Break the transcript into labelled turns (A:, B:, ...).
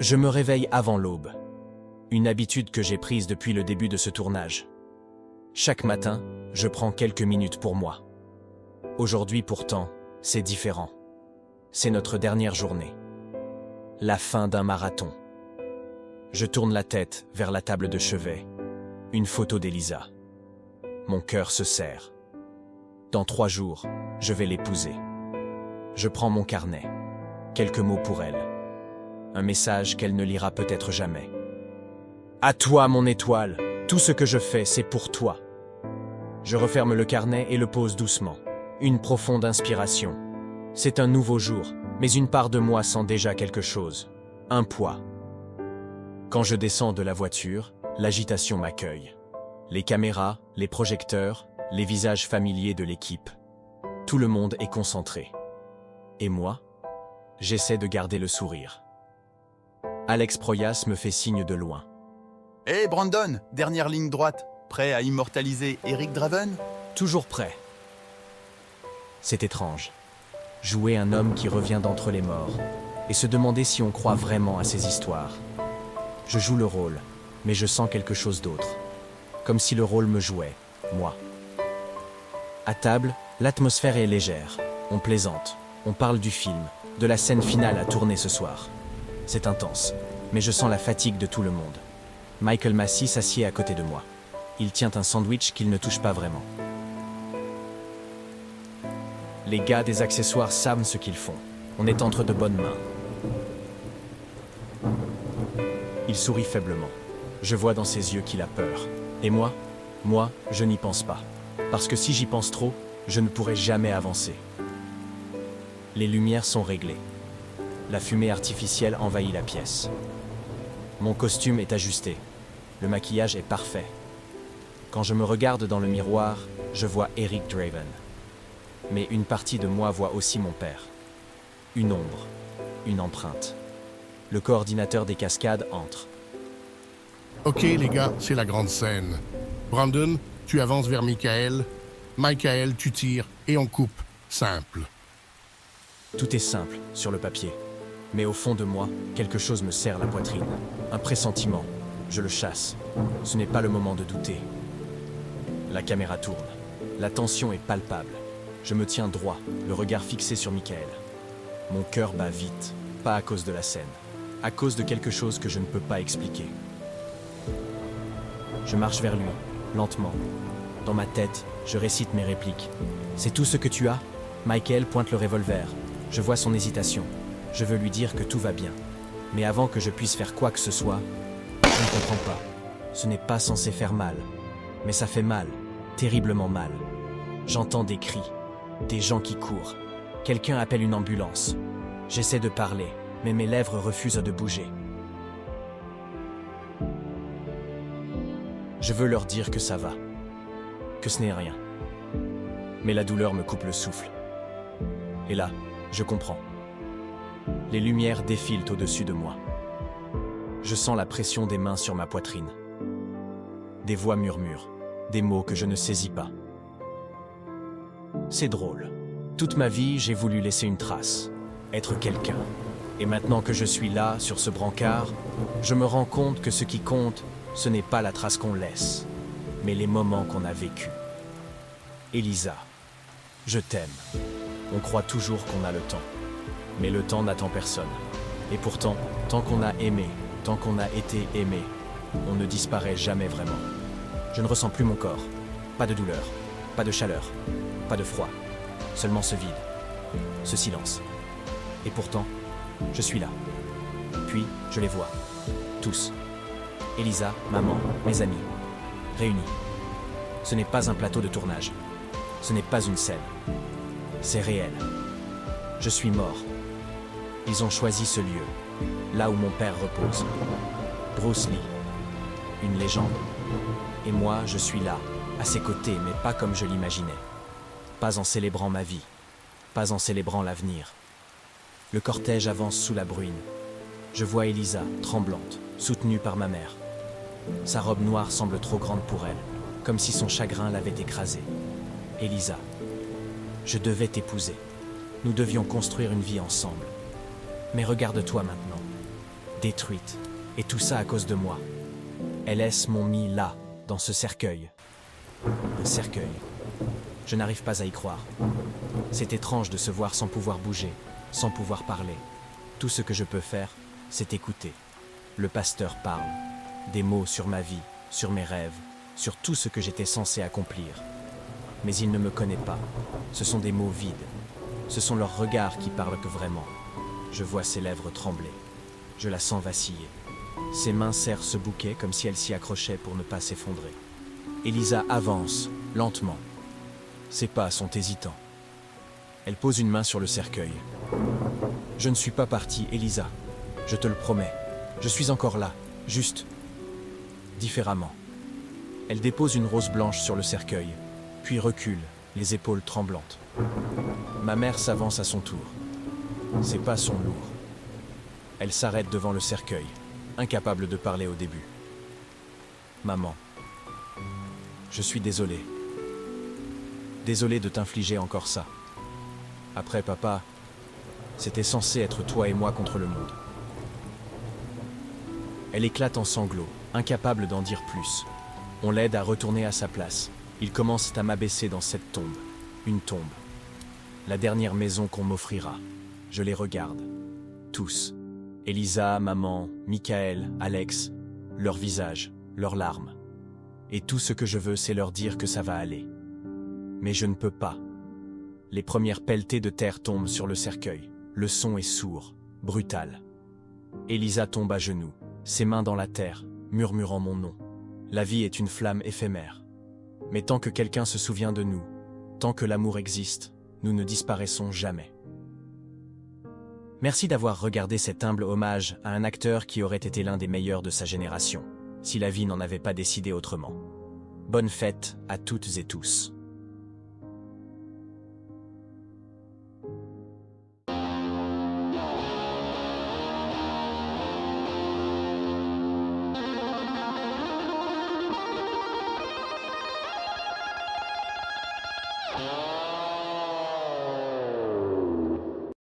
A: Je me réveille avant l'aube. Une habitude que j'ai prise depuis le début de ce tournage. Chaque matin, je prends quelques minutes pour moi. Aujourd'hui pourtant, c'est différent. C'est notre dernière journée. La fin d'un marathon. Je tourne la tête vers la table de chevet. Une photo d'Elisa. Mon cœur se serre. Dans 3 jours, je vais l'épouser. Je prends mon carnet. Quelques mots pour elle. Un message qu'elle ne lira peut-être jamais. À toi, mon étoile, tout ce que je fais, c'est pour toi. Je referme le carnet et le pose doucement. Une profonde inspiration. C'est un nouveau jour, mais une part de moi sent déjà quelque chose. Un poids. Quand je descends de la voiture, l'agitation m'accueille. Les caméras, les projecteurs, les visages familiers de l'équipe. Tout le monde est concentré. Et moi, j'essaie de garder le sourire. Alex Proyas me fait signe de loin.
B: Hé Brandon, dernière ligne droite, prêt à immortaliser Eric Draven?
A: Toujours prêt. C'est étrange. Jouer un homme qui revient d'entre les morts et se demander si on croit vraiment à ces histoires. Je joue le rôle, mais je sens quelque chose d'autre. Comme si le rôle me jouait, moi. À table, l'atmosphère est légère. On plaisante. On parle du film, de la scène finale à tourner ce soir. C'est intense, mais je sens la fatigue de tout le monde. Michael Massey s'assied à côté de moi. Il tient un sandwich qu'il ne touche pas vraiment. Les gars des accessoires savent ce qu'ils font. On est entre de bonnes mains. Il sourit faiblement. Je vois dans ses yeux qu'il a peur. Et moi, je n'y pense pas. Parce que si j'y pense trop, je ne pourrai jamais avancer. Les lumières sont réglées. La fumée artificielle envahit la pièce. Mon costume est ajusté. Le maquillage est parfait. Quand je me regarde dans le miroir, je vois Eric Draven. Mais une partie de moi voit aussi mon père. Une ombre, une empreinte. Le coordinateur des cascades entre.
C: Ok les gars, c'est la grande scène. Brandon, tu avances vers Michael. Michael, tu tires et on coupe. Simple.
A: Tout est simple sur le papier. Mais au fond de moi, quelque chose me serre la poitrine. Un pressentiment. Je le chasse. Ce n'est pas le moment de douter. La caméra tourne. La tension est palpable. Je me tiens droit, le regard fixé sur Michael. Mon cœur bat vite, pas à cause de la scène, à cause de quelque chose que je ne peux pas expliquer. Je marche vers lui, lentement. Dans ma tête, je récite mes répliques. C'est tout ce que tu as? Michael pointe le revolver. Je vois son hésitation. Je veux lui dire que tout va bien. Mais avant que je puisse faire quoi que ce soit, je ne comprends pas. Ce n'est pas censé faire mal. Mais ça fait mal, terriblement mal. J'entends des cris, des gens qui courent. Quelqu'un appelle une ambulance. J'essaie de parler, mais mes lèvres refusent de bouger. Je veux leur dire que ça va, que ce n'est rien. Mais la douleur me coupe le souffle. Et là, je comprends. Les lumières défilent au-dessus de moi. Je sens la pression des mains sur ma poitrine. Des voix murmurent, des mots que je ne saisis pas. C'est drôle. Toute ma vie, j'ai voulu laisser une trace, être quelqu'un. Et maintenant que je suis là, sur ce brancard, je me rends compte que ce qui compte, ce n'est pas la trace qu'on laisse, mais les moments qu'on a vécus. Elisa, je t'aime. On croit toujours qu'on a le temps, mais le temps n'attend personne. Et pourtant, tant qu'on a aimé, tant qu'on a été aimé, on ne disparaît jamais vraiment. Je ne ressens plus mon corps, pas de douleur, pas de chaleur, pas de froid, seulement ce vide, ce silence. Et pourtant, je suis là. Puis, je les vois, tous. Elisa, maman, mes amis, réunis. Ce n'est pas un plateau de tournage. Ce n'est pas une scène. C'est réel. Je suis mort. Ils ont choisi ce lieu, là où mon père repose. Bruce Lee, une légende. Et moi, je suis là, à ses côtés, mais pas comme je l'imaginais. Pas en célébrant ma vie, pas en célébrant l'avenir. Le cortège avance sous la bruine. Je vois Elisa, tremblante, soutenue par ma mère. Sa robe noire semble trop grande pour elle, comme si son chagrin l'avait écrasée. Elisa, je devais t'épouser. Nous devions construire une vie ensemble. Mais regarde-toi maintenant, détruite, et tout ça à cause de moi. LS m'ont mis là, dans ce cercueil. Un cercueil. Je n'arrive pas à y croire. C'est étrange de se voir sans pouvoir bouger, sans pouvoir parler. Tout ce que je peux faire, c'est écouter. Le pasteur parle. Des mots sur ma vie, sur mes rêves, sur tout ce que j'étais censé accomplir. Mais il ne me connaît pas. Ce sont des mots vides. Ce sont leurs regards qui parlent que vraiment. Je vois ses lèvres trembler. Je la sens vaciller. Ses mains serrent ce bouquet comme si elle s'y accrochait pour ne pas s'effondrer. Elisa avance, lentement. Ses pas sont hésitants. Elle pose une main sur le cercueil. Je ne suis pas partie, Elisa. Je te le promets. Je suis encore là, juste différemment. Elle dépose une rose blanche sur le cercueil, puis recule, les épaules tremblantes. Ma mère s'avance à son tour. Ses pas sont lourds. Elle s'arrête devant le cercueil, incapable de parler au début. Maman, je suis désolé. Désolé de t'infliger encore ça. Après papa, c'était censé être toi et moi contre le monde. Elle éclate en sanglots, incapable d'en dire plus. On l'aide à retourner à sa place. Ils commencent à m'abaisser dans cette tombe. Une tombe. La dernière maison qu'on m'offrira. Je les regarde. Tous. Elisa, maman, Michael, Alex. Leurs visages, leurs larmes. Et tout ce que je veux, c'est leur dire que ça va aller. Mais je ne peux pas. Les premières pelletées de terre tombent sur le cercueil. Le son est sourd, brutal. Elisa tombe à genoux, ses mains dans la terre, murmurant mon nom. La vie est une flamme éphémère. Mais tant que quelqu'un se souvient de nous, tant que l'amour existe, nous ne disparaissons jamais. Merci d'avoir regardé cet humble hommage à un acteur qui aurait été l'un des meilleurs de sa génération, si la vie n'en avait pas décidé autrement. Bonne fête à toutes et tous.